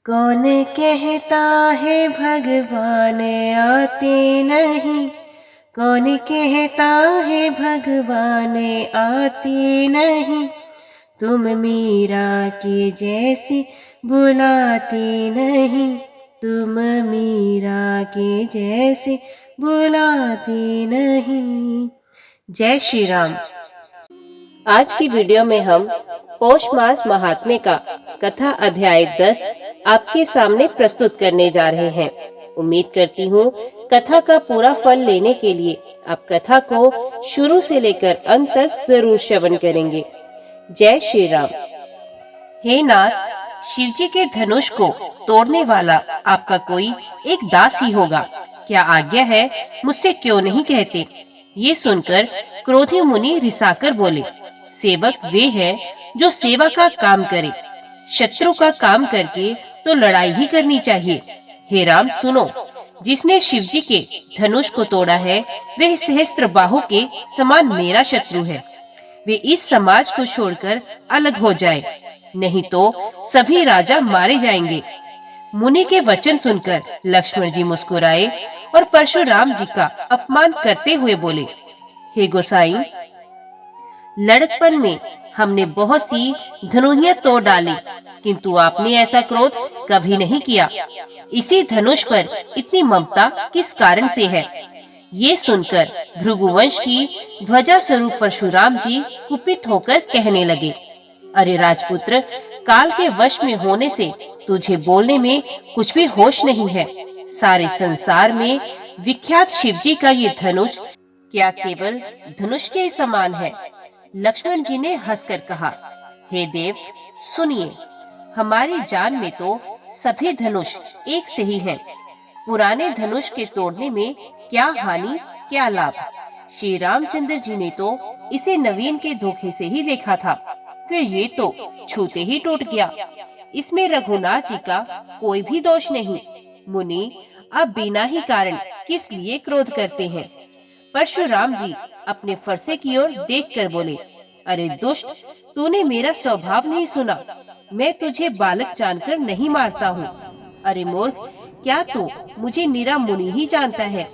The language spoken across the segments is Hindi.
कौन कहता है भगवान आते नहीं, कौन कहता है भगवान आते नहीं। तुम मीरा के जैसे बुलाते नहीं, तुम मीरा के जैसे बुलाते नहीं। जय श्री राम। आज की वीडियो में हम पौष मास महात्म्य का कथा अध्याय 10 आपके सामने प्रस्तुत करने जा रहे हैं। उम्मीद करती हूँ कथा का पूरा फल लेने के लिए आप कथा को शुरू से लेकर अंत तक जरूर श्रवण करेंगे। जय श्री राम। हे नाथ, शिव जी के धनुष को तोड़ने वाला आपका कोई एक दास ही होगा। क्या आज्ञा है, मुझसे क्यों नहीं कहते? ये सुनकर क्रोधी मुनि रिसाकर बोले, सेवक वे है जो सेवा का काम करे, शत्रु का काम करके तो लड़ाई ही करनी चाहिए। हे राम सुनो, जिसने शिव जी के धनुष को तोड़ा है वह सहस्त्र बाहु के समान मेरा शत्रु है। वे इस समाज को छोड़कर अलग हो जाए, नहीं तो सभी राजा मारे जाएंगे। मुनि के वचन सुनकर लक्ष्मण जी मुस्कुराए और परशुराम जी का अपमान करते हुए बोले, हे गोसाई, लड़कपन में हमने बहुत सी धनुहियां तोड़ डाली, किंतु आपने ऐसा क्रोध कभी नहीं किया। इसी धनुष पर इतनी ममता किस कारण से है? ये सुनकर भृगुवंश की ध्वजा स्वरूप परशुराम जी कुपित होकर कहने लगे, अरे राजपुत्र, काल के वश में होने से तुझे बोलने में कुछ भी होश नहीं है। सारे संसार में विख्यात शिव जी का ये धनुष क्या केवल धनुष के समान है? लक्ष्मण जी ने हंसकर कहा, हे देव सुनिए, हमारी जान में तो सभी धनुष एक से ही हैं। पुराने धनुष के तोड़ने में क्या हानि क्या लाभ? श्री रामचंद्र जी ने तो इसे नवीन के धोखे से ही देखा था, फिर ये तो छूते ही टूट गया। इसमें रघुनाथ जी का कोई भी दोष नहीं। मुनि अब बिना ही कारण किस लिए क्रोध करते हैं? परशुराम जी अपने फरसे की ओर देखकर बोले, अरे दुष्ट, तूने मेरा स्वभाव नहीं सुना। मैं तुझे बालक जानकर नहीं मारता हूँ। अरे मूर्ख, क्या तू मुझे नीरा मुनि ही जानता है?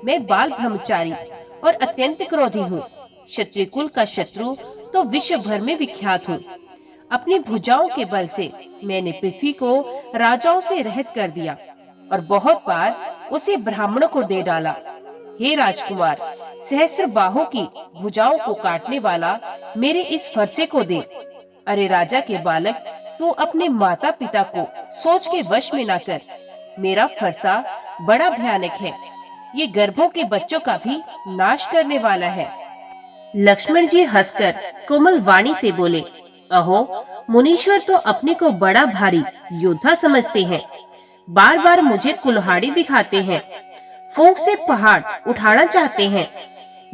मैं बाल ब्रह्मचारी और अत्यंत क्रोधी हूँ। क्षत्रिय कुल का शत्रु तो विश्व भर में विख्यात हूँ। अपनी भुजाओं के बल से मैंने पृथ्वी को राजाओं से रहित कर दिया और बहुत बार उसे ब्राह्मणों को दे डाला। हे राजकुमार, सहस्त्र बाहों की भुजाओं को काटने वाला मेरे इस फरसे को दे। अरे राजा के बालक, तू अपने माता पिता को सोच के वश में ना कर। मेरा फरसा बड़ा भयानक है, ये गर्भों के बच्चों का भी नाश करने वाला है। लक्ष्मण जी हंसकर कोमल वाणी से बोले, अहो मुनीश्वर तो अपने को बड़ा भारी योद्धा समझते हैं, बार बार मुझे कुल्हाड़ी दिखाते हैं, फूंक से पहाड़ उठाना चाहते हैं।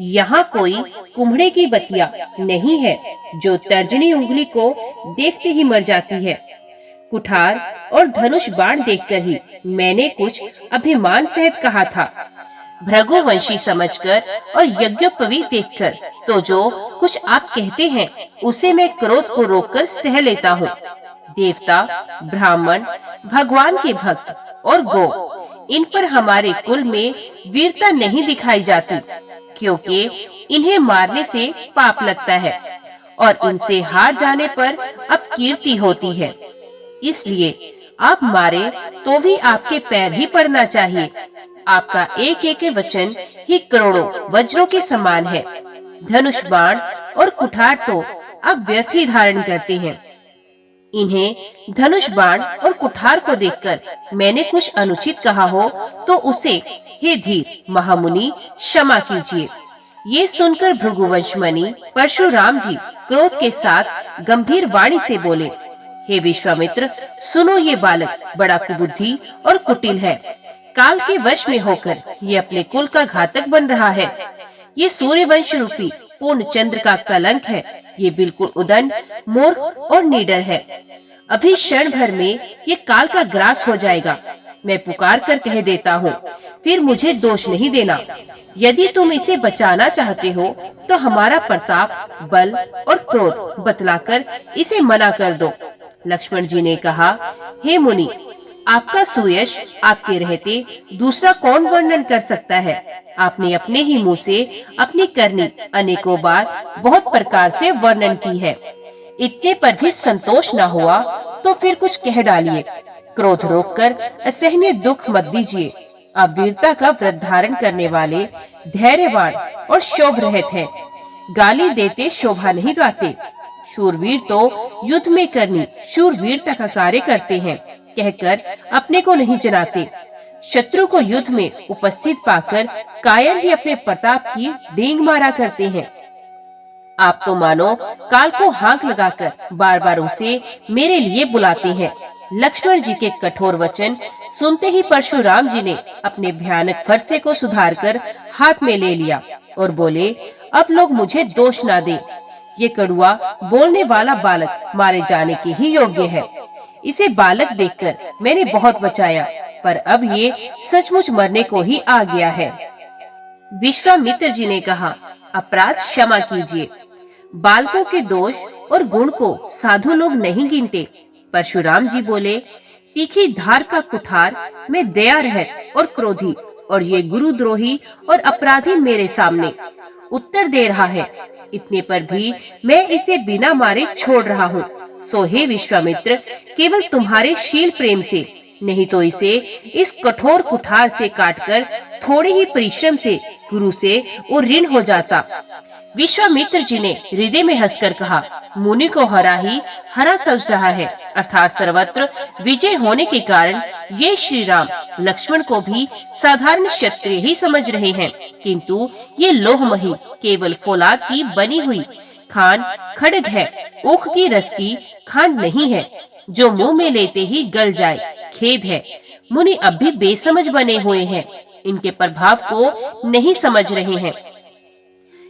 यहाँ कोई कुम्हड़े की बतिया नहीं है जो तर्जनी उंगली को देखते ही मर जाती है। कुठार और धनुष बाण देखकर ही मैंने कुछ अभिमान सहित कहा था। भृगुवंशी समझकर और यज्ञोपवीत देखकर तो जो कुछ आप कहते हैं उसे मैं क्रोध को रोककर सह लेता हूँ। देवता, ब्राह्मण, भगवान के भक्त और गो, इन पर हमारे कुल में वीरता नहीं दिखाई जाती, क्योंकि इन्हें मारने से पाप लगता है और इनसे हार जाने पर अपकीर्ति होती है। इसलिए आप मारे तो भी आपके पैर ही पड़ना चाहिए। आपका एक एक वचन ही करोड़ों वज्रों के समान है। धनुष बाण और कुठार तो आप व्यर्थ ही धारण करते हैं। इन्हें धनुष बाण और कुठार को देखकर मैंने कुछ अनुचित कहा हो तो उसे हे धीर महामुनि क्षमा कीजिए। ये सुनकर भृगुवंश मुनि परशुराम जी क्रोध के साथ गंभीर वाणी से बोले, हे विश्वामित्र, सुनो, ये बालक बड़ा कुबुद्धि और कुटिल है। काल के वश में होकर ये अपने कुल का घातक बन रहा है। ये सूर्यवंश रूपी पूर्ण चंद्र का कलंक है। ये बिल्कुल उदंड, मूर्ख और निडर है। अभी क्षण भर में ये काल का ग्रास हो जाएगा। मैं पुकार कर कह देता हूँ, फिर मुझे दोष नहीं देना। यदि तुम इसे बचाना चाहते हो तो हमारा प्रताप, बल और क्रोध बतलाकर इसे मना कर दो। लक्ष्मण जी ने कहा, हे मुनि, आपका सुयश आपके रहते दूसरा कौन वर्णन कर सकता है। आपने अपने ही मुंह से अपनी करनी अनेकों बार बहुत प्रकार से वर्णन की है। इतने पर भी संतोष न हुआ तो फिर कुछ कह डालिए। क्रोध रोककर असहनीय दुख मत दीजिए। आप वीरता का व्रत धारण करने वाले धैर्यवान और शोभ रहित हैं। गाली देते शोभा नहीं गाते। शूरवीर तो युद्ध में करनी शूरवीरता का कार्य करते हैं कहकर अपने को नहीं जनाते। शत्रु को युद्ध में उपस्थित पाकर कायर ही अपने प्रताप की डींग मारा करते हैं। आप तो मानो काल को हाथ लगाकर बार बार उसे मेरे लिए बुलाते हैं। लक्ष्मण जी के कठोर वचन सुनते ही परशुराम जी ने अपने भयानक फरसे को सुधारकर हाथ में ले लिया और बोले, अब लोग मुझे दोष ना दे। ये कड़ुआ बोलने वाला बालक मारे जाने के ही योग्य है। इसे बालक देखकर मैंने बहुत बचाया, पर अब ये सचमुच मरने को ही आ गया है। विश्वामित्र जी ने कहा, अपराध क्षमा कीजिए। बालकों के दोष और गुण को साधु लोग नहीं गिनते। परशुराम जी बोले, तीखी धार का कुठार में दया रहित और क्रोधी, और ये गुरुद्रोही और अपराधी मेरे सामने उत्तर दे रहा है। इतने पर भी मैं इसे बिना मारे छोड़ रहा हूँ। सो हे विश्वामित्र, केवल तुम्हारे शील प्रेम से, नहीं तो इसे इस कठोर कुठार से काटकर थोड़े ही परिश्रम से गुरु से वो ऋण हो जाता। विश्वामित्र जी ने हृदय में हंसकर कहा, मुनि को हरा ही हरा समझ रहा है, अर्थात सर्वत्र विजय होने के कारण ये श्री राम लक्ष्मण को भी साधारण क्षत्रिय ही समझ रहे हैं, किंतु ये लोहमही केवल फौलाद की बनी हुई खान खड्ग है। ऊख की रस की खान नहीं है जो मुंह में लेते ही गल जाए। खेद है, मुनि अब भी बेसमझ बने हुए हैं, इनके प्रभाव को नहीं समझ रहे हैं।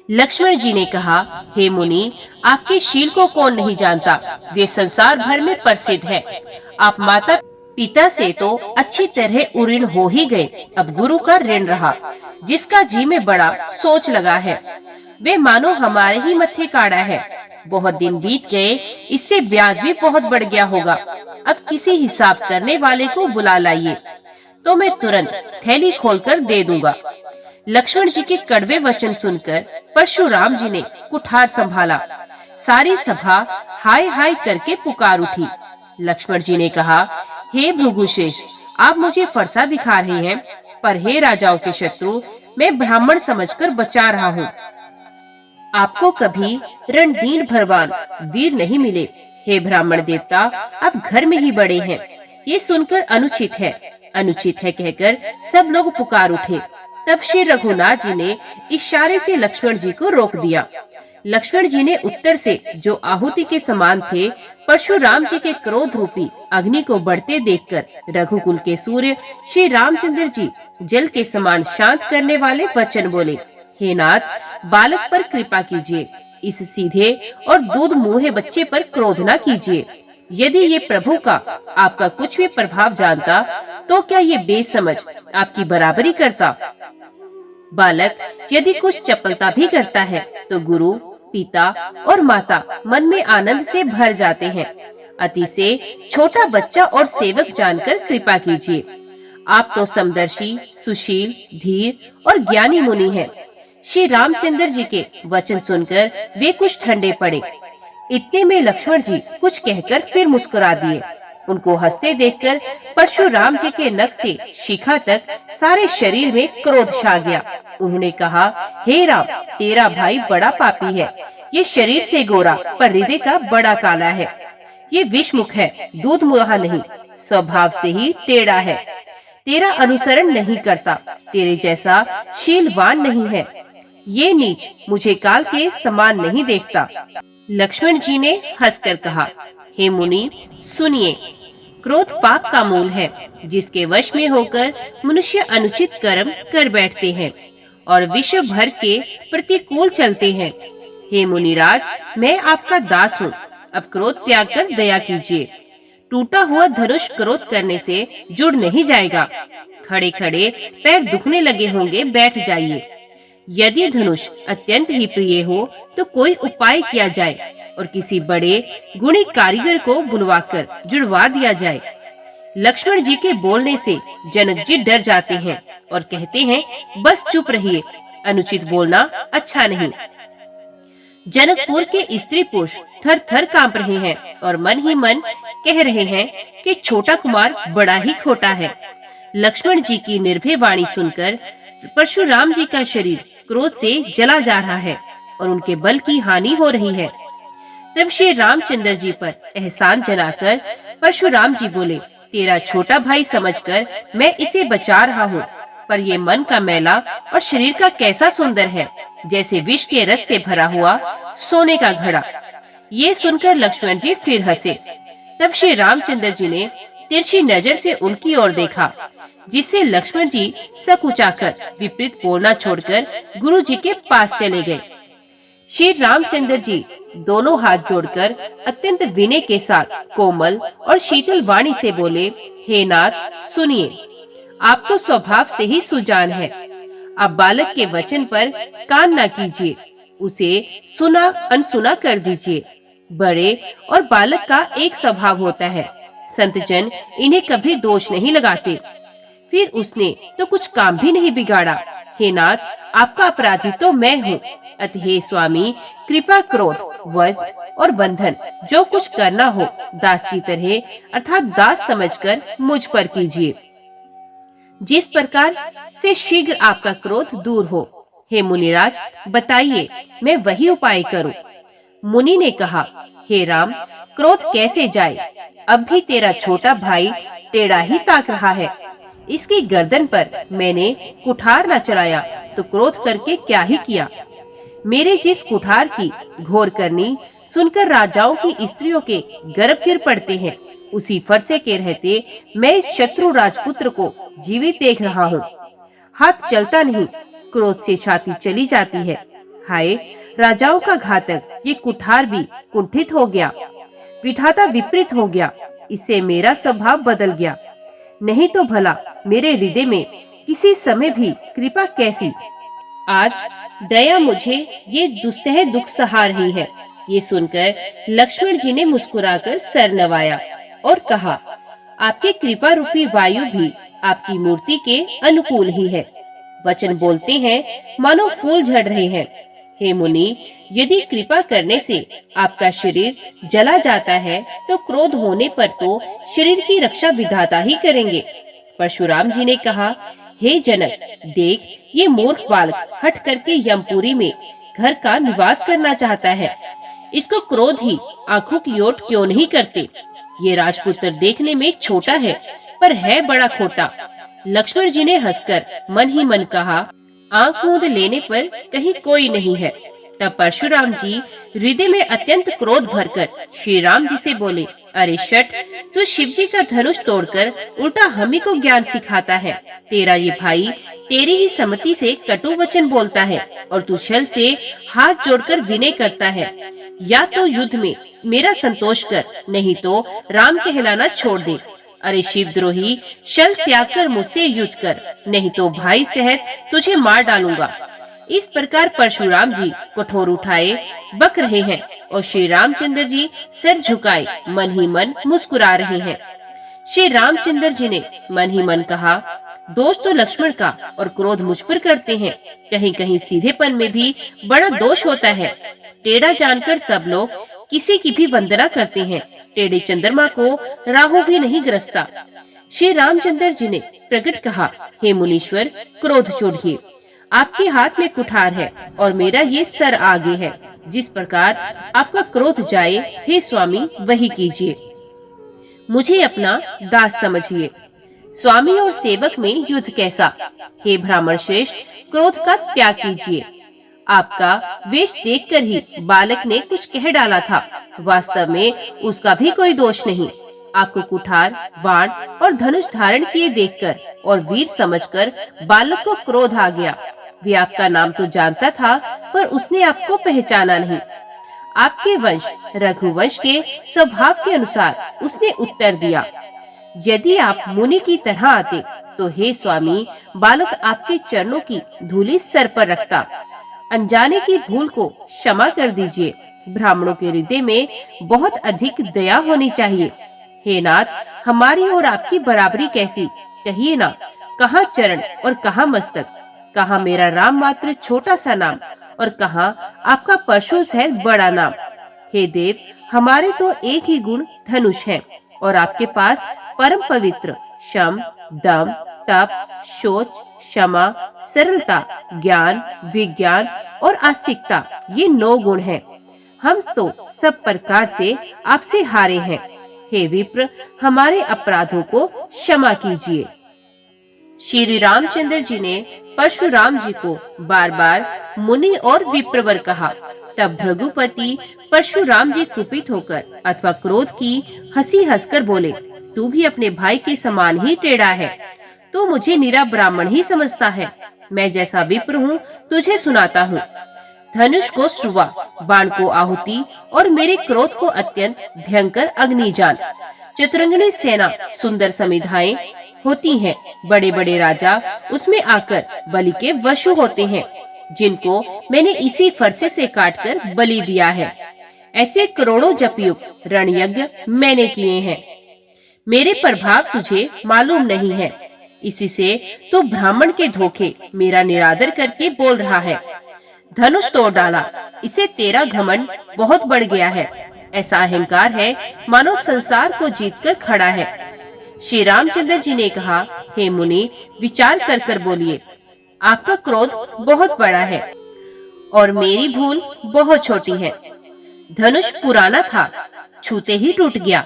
लक्ष्मण जी ने कहा, हे मुनि, आपके शील को कौन नहीं जानता, वे संसार भर में प्रसिद्ध है। आप माता पिता से तो अच्छी तरह उऋण हो ही गए, अब गुरु का ऋण रहा। जिसका जी में बड़ा सोच लगा है, वे मानो हमारे ही मत्थे काढ़ा है। बहुत दिन बीत गए, इससे ब्याज भी बहुत बढ़ गया होगा। अब किसी हिसाब करने वाले को बुला लाइए, तो मैं तुरंत थैली खोलकर दे दूंगा। लक्ष्मण जी के कड़वे वचन सुनकर परशुराम जी ने कुठार संभाला। सारी सभा हाय हाय करके पुकार उठी। लक्ष्मण जी ने कहा, हे भृगुशेष, आप मुझे फरसा दिखा रहे हैं, पर हे राजाओं के शत्रु, मैं ब्राह्मण समझकर बचा रहा हूँ। आपको कभी रणधीर भरवान वीर नहीं मिले। हे ब्राह्मण देवता, आप घर में ही बड़े हैं। ये सुनकर अनुचित है कहकर सब लोग पुकार उठे। तब श्री रघुनाथ जी ने इशारे से लक्ष्मण जी को रोक दिया। लक्ष्मण जी ने उत्तर से, जो आहुति के समान थे, परशुराम जी के क्रोध रूपी अग्नि को बढ़ते देखकर रघुकुल के सूर्य श्री रामचंद्र जी जल के समान शांत करने वाले वचन बोले, हे नाथ, बालक पर कृपा कीजिए। इस सीधे और दूध मुँहे बच्चे पर क्रोध न कीजिए। यदि ये प्रभु का आपका कुछ भी प्रभाव जानता, तो क्या ये बेसमझ आपकी बराबरी करता? बालक यदि कुछ चपलता भी करता है, तो गुरु, पिता और माता मन में आनंद से भर जाते हैं। अति से छोटा बच्चा और सेवक जानकर कृपा कीजिए। आप तो समदर्शी, सुशील, धीर और ज्ञानी मुनि हैं। श्री रामचंद्र जी के वचन सुनकर वे कुछ ठंडे पड़े। इतने में लक्ष्मण जी कुछ कहकर फिर मुस्कुरा दिए। उनको हंसते देखकर परशुराम जी के नख से शिखा तक सारे शरीर में क्रोध छा गया। उन्होंने कहा, हे राम, तेरा भाई बड़ा पापी है। ये शरीर से गोरा पर हृदय का बड़ा काला है। ये विषमुख है, दूध मुहा नहीं, स्वभाव से ही टेढ़ा है। तेरा अनुसरण नहीं करता, तेरे जैसा शीलवान नहीं है। ये नीच मुझे काल के समान नहीं देखता। लक्ष्मण जी ने हंसकर कहा, हे मुनि, सुनिए, क्रोध पाप का मूल है, जिसके वश में होकर मनुष्य अनुचित कर्म कर बैठते हैं और विश्व भर के प्रतिकूल चलते हैं। हे मुनिराज, मैं आपका दास हूँ। अब क्रोध त्याग कर दया कीजिए। टूटा हुआ धनुष क्रोध करने से जुड़ नहीं जाएगा। खड़े खड़े पैर दुखने लगे होंगे, बैठ जाइए। यदि धनुष अत्यंत ही प्रिय हो तो कोई उपाय किया जाए और किसी बड़े गुणी कारीगर को बुलवाकर जुड़वा दिया जाए। लक्ष्मण जी के बोलने से जनक जी डर जाते हैं और कहते हैं, बस चुप रहिए, अनुचित बोलना अच्छा नहीं। जनकपुर के स्त्री पुरुष थर थर कांप रहे हैं और मन ही मन कह रहे हैं कि छोटा कुमार बड़ा ही खोटा है। लक्ष्मण जी की निर्भय वाणी सुनकर परशुराम जी का शरीर क्रोध से जला जा रहा है और उनके बल की हानि हो रही है। तब श्री रामचंद्र जी पर एहसान जनाकर परशुराम जी बोले, तेरा छोटा भाई समझकर मैं इसे बचा रहा हूँ, पर ये मन का मैला और शरीर का कैसा सुंदर है, जैसे विष के रस से भरा हुआ सोने का घड़ा। ये सुनकर लक्ष्मण जी फिर हंसे। तब श्री रामचंद्र जी ने तिरछी नजर से उनकी ओर देखा, जिससे लक्ष्मण जी सकुचाकर विपरीत बोलना छोड़कर गुरु जी के पास चले गए। श्री रामचंद्र जी दोनों हाथ जोड़कर अत्यंत विनय के साथ कोमल और शीतल वाणी से बोले, हे नाथ सुनिए, आप तो स्वभाव से ही सुजान है। आप बालक के वचन पर कान न कीजिए, उसे सुना अनसुना कर दीजिए। बड़े और बालक का एक स्वभाव होता है, संतजन इन्हें कभी दोष नहीं लगाते। फिर उसने तो कुछ काम भी नहीं बिगाड़ा। हे नाथ, आपका अपराधी तो मैं हूँ, अतः हे स्वामी कृपा क्रोध वध और बंधन जो कुछ करना हो दास की तरह अर्थात दास समझकर मुझ पर कीजिए, जिस प्रकार से शीघ्र आपका क्रोध दूर हो। हे मुनिराज, बताइए मैं वही उपाय करूं। मुनि ने कहा, हे राम, क्रोध कैसे जाए? अब भी तेरा छोटा भाई टेढ़ा ही ताक रहा है। इसकी गर्दन पर मैंने कुठार न चलाया तो क्रोध करके क्या ही किया। मेरे जिस कुठार की घोर करनी सुनकर राजाओं की स्त्रियों के गर्भ गिर पड़ते हैं, उसी फरसे के रहते मैं इस शत्रु राजपुत्र को जीवित देख रहा हूँ। हाथ चलता नहीं, क्रोध से छाती चली जाती है। हाय, राजाओं का घातक ये कुठार भी कुंठित हो गया, विधाता विपरीत हो गया, इससे मेरा स्वभाव बदल गया। नहीं तो भला मेरे हृदय में किसी समय भी कृपा कैसी। आज दया मुझे ये दुस्सह दुख सहा रही है। ये सुनकर लक्ष्मण जी ने मुस्कुराकर सर नवाया और कहा, आपके कृपा रूपी वायु भी आपकी मूर्ति के अनुकूल ही है। वचन बोलते हैं मानो फूल झड़ रहे हैं। हे मुनि, यदि कृपा करने से आपका शरीर जला जाता है तो क्रोध होने पर तो शरीर की रक्षा विधाता ही करेंगे। परशुराम जी ने कहा, हे जनक, देख ये मूर्ख बालक हट करके यमपुरी में घर का निवास करना चाहता है। इसको क्रोध ही आंखों की ओट क्यों नहीं करते। ये राजपुत्र देखने में छोटा है पर है बड़ा खोटा। लक्ष्मण जी ने हंसकर मन ही मन कहा, आंख मूंद लेने पर कहीं कोई नहीं है। तब परशुराम जी हृदय में अत्यंत क्रोध भरकर श्री राम जी से बोले, अरे शठ, तू शिव जी का धनुष तोड़कर उल्टा हमी को ज्ञान सिखाता है। तेरा ये भाई तेरी ही सम्मति से कटु वचन बोलता है और तू छल से हाथ जोड़कर विनय करता है। या तो युद्ध में मेरा संतोष कर, नहीं तो राम कहलाना छोड़ दे। अरे शिवद्रोही, शल त्याग कर मुझसे युद्ध कर, नहीं तो भाई सहित तुझे मार डालूंगा। इस प्रकार परशुराम जी कठोर उठाए बक रहे हैं और श्री रामचंद्र जी सिर झुकाए मन ही मन मुस्कुरा रहे हैं। श्री रामचंद्र जी ने मन ही मन कहा, दोष तो लक्ष्मण का और क्रोध मुझ पर करते हैं। कहीं कहीं सीधेपन में भी बड़ा दोष होता है। टेढ़ा जानकर सब लोग किसी की भी वंदना करते हैं। टेढ़े चंद्रमा को राहु भी नहीं ग्रसता। श्री रामचंद्र जी ने प्रकट कहा, हे मुनीश्वर, क्रोध छोड़िए। आपके हाथ में कुठार है और मेरा ये सर आगे है। जिस प्रकार आपका क्रोध जाए, हे स्वामी, वही कीजिए। मुझे अपना दास समझिए। स्वामी और सेवक में युद्ध कैसा। हे ब्राह्मण श्रेष्ठ, क्रोध का त्याग कीजिए। आपका वेश देखकर ही बालक ने कुछ कह डाला था। वास्तव में उसका भी कोई दोष नहीं। आपको कुठार, बाण और धनुष धारण किए देखकर और वीर समझकर बालक को क्रोध आ गया। वे आपका नाम तो जानता था, पर उसने आपको पहचाना नहीं। आपके वंश रघुवंश के स्वभाव के अनुसार उसने उत्तर दिया। यदि आप मुनि की तरह आते तो हे स्वामी, बालक आपके चरणों की धूलि सर पर रखता। अनजाने की भूल को क्षमा कर दीजिए। ब्राह्मणों के हृदय में बहुत अधिक दया होनी चाहिए। हे नाथ, हमारी और आपकी बराबरी कैसी, कहिए ना। कहाँ चरण और कहाँ मस्तक, कहाँ मेरा राम मात्र छोटा सा नाम और कहाँ आपका परशु सहित बड़ा नाम। हे देव, हमारे तो एक ही गुण धनुष है और आपके पास परम पवित्र शम, दम, तप, शौच, क्षमा, सरलता, ज्ञान, विज्ञान और आस्तिकता, ये 9 गुण हैं। हम तो सब प्रकार से आपसे हारे हैं। हे विप्र, हमारे अपराधों को क्षमा कीजिए। श्री रामचंद्र जी ने परशुराम जी को बार बार मुनि और विप्रवर कहा। तब भृगुपति परशुराम जी कुपित होकर अथवा क्रोध की हंसी हंसकर बोले, तू भी अपने भाई के समान ही टेढ़ा है। तो मुझे निरा ब्राह्मण ही समझता है। मैं जैसा विप्र हूँ तुझे सुनाता हूँ। धनुष को श्रुवा, बाण को आहुति और मेरे क्रोध को अत्यंत भयंकर अग्निजान। चतुरंगिणी सेना सुंदर समिधाएं होती हैं। बड़े बड़े राजा उसमें आकर बलि के वशु होते हैं, जिनको मैंने इसी फरसे से काटकर बलि दिया है। ऐसे करोड़ों जपयुक्त रण यज्ञ मैंने किए हैं। मेरे प्रभाव तुझे मालूम नहीं है, इसी से तो ब्राह्मण के धोखे मेरा निरादर करके बोल रहा है। धनुष तोड़ डाला, इसे तेरा घमंड बहुत बढ़ गया है। ऐसा अहंकार है मानो संसार को जीतकर खड़ा है। श्री रामचंद्र जी ने कहा, हे मुनि, विचार कर कर बोलिए। आपका क्रोध बहुत बड़ा है और मेरी भूल बहुत छोटी है। धनुष पुराना था, छूते ही टूट गया।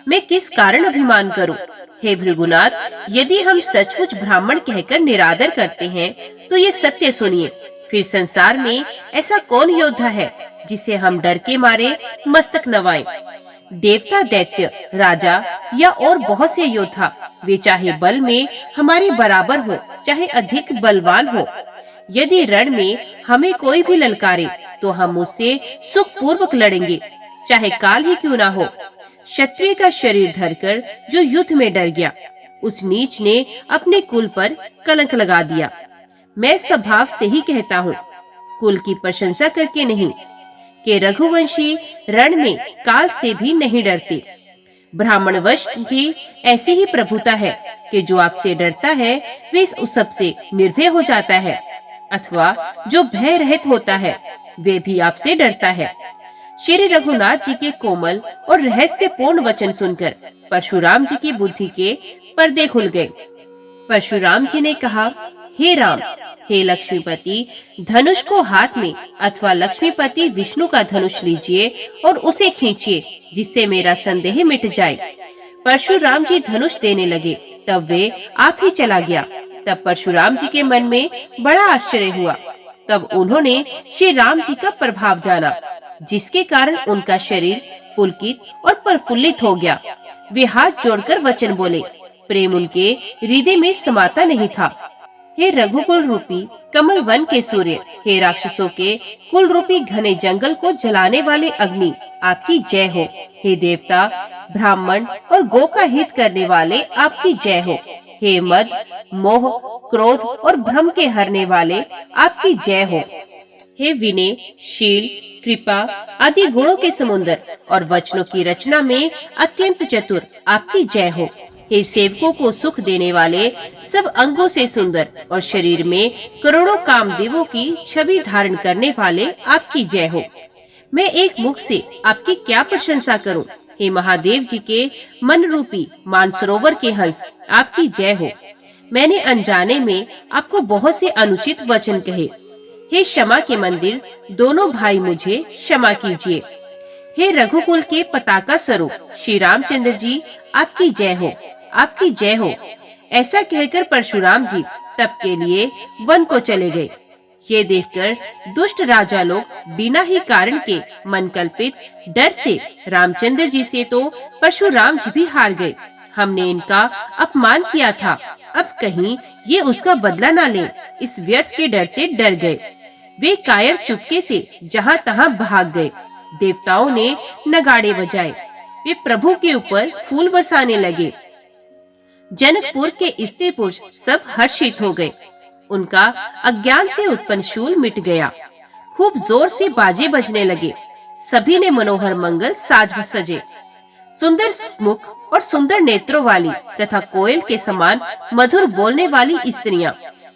मैं किस कारण अभिमान करूं? हे भृगुनाथ, यदि हम सचमुच ब्राह्मण कहकर निरादर करते हैं तो ये सत्य सुनिए। फिर संसार में ऐसा कौन योद्धा है जिसे हम डर के मारे मस्तक नवाएं? देवता, दैत्य, राजा या और बहुत से योद्धा, वे चाहे बल में हमारे बराबर हो, चाहे अधिक बलवान हो। यदि रण में हमें कोई भी ललकारे तो हम उससे सुखपूर्वक लड़ेंगे, चाहे काल ही क्यों ना हो। क्षत्रिय का शरीर धरकर जो युद्ध में डर गया, उस नीच ने अपने कुल पर कलंक लगा दिया। मैं स्वभाव से ही कहता हूँ, कुल की प्रशंसा करके नहीं, कि रघुवंशी रण में काल से भी नहीं डरते। ब्राह्मण वश की ऐसी ही प्रभुता है कि जो आपसे डरता है वे उस सबसे निर्भय हो जाता है, अथवा जो भय रहित होता है वे भी आपसे डरता है। श्री रघुनाथ जी के कोमल और रहस्यपूर्ण वचन सुनकर परशुराम जी की बुद्धि के पर्दे खुल गए। परशुराम जी ने कहा, हे राम, हे लक्ष्मीपति, धनुष को हाथ में अथवा लक्ष्मीपति विष्णु का धनुष लीजिए और उसे खींचिए, जिससे मेरा संदेह मिट जाए। परशुराम जी धनुष देने लगे, तब वे आप ही चला गया। तब परशुराम जी के मन में बड़ा आश्चर्य हुआ। तब उन्होंने श्री राम जी का प्रभाव जाना, जिसके कारण उनका शरीर पुलकित और प्रफुल्लित हो गया। वे हाथ जोड़कर वचन बोले, प्रेम उनके हृदय में समाता नहीं था। हे रघुकुल रूपी कमल वन के सूर्य, हे राक्षसों के कुल रूपी घने जंगल को जलाने वाले अग्नि, आपकी जय हो। हे देवता, ब्राह्मण और गो का हित करने वाले, आपकी जय हो। हे मद, मोह, क्रोध और भ्रम के हरने वाले, आपकी जय हो। हे विनय, शील, कृपा आदि गुणों के समुद्र और वचनों की रचना में अत्यंत चतुर, आपकी जय हो। हे सेवकों को सुख देने वाले, सब अंगों से सुंदर और शरीर में करोड़ों कामदेवों की छवि धारण करने वाले, आपकी जय हो। मैं एक मुख से आपकी क्या प्रशंसा करूं? हे महादेव जी के मन रूपी मानसरोवर के हंस, आपकी जय हो। मैंने अनजाने में आपको बहुत से अनुचित वचन कहे। हे क्षमा के मंदिर, दोनों भाई मुझे क्षमा कीजिए। हे रघुकुल के पताका स्वरूप श्री रामचंद्र जी, आपकी जय हो, आपकी जय हो। ऐसा कहकर परशुराम जी तप के लिए वन को चले गए। ये देखकर दुष्ट राजा लोग बिना ही कारण के मन कल्पित डर से रामचंद्र जी से तो परशुराम जी भी हार गए। हमने इनका अपमान किया था, अब कहीं ये उसका बदला ना ले, इस व्यर्थ के डर से डर गए। वे कायर चुपके से जहाँ तहाँ भाग गए। देवताओं ने नगाड़े बजाए, वे प्रभु के ऊपर फूल बरसाने लगे। जनकपुर के स्त्री पुरुष सब हर्षित हो गए। उनका अज्ञान से उत्पन्न शूल मिट गया। खूब जोर से बाजे बजने लगे। सभी ने मनोहर मंगल साज सजे। सुंदर मुख और सुंदर नेत्रों वाली तथा कोयल के समान मधुर बोलने वाली स्त्रियां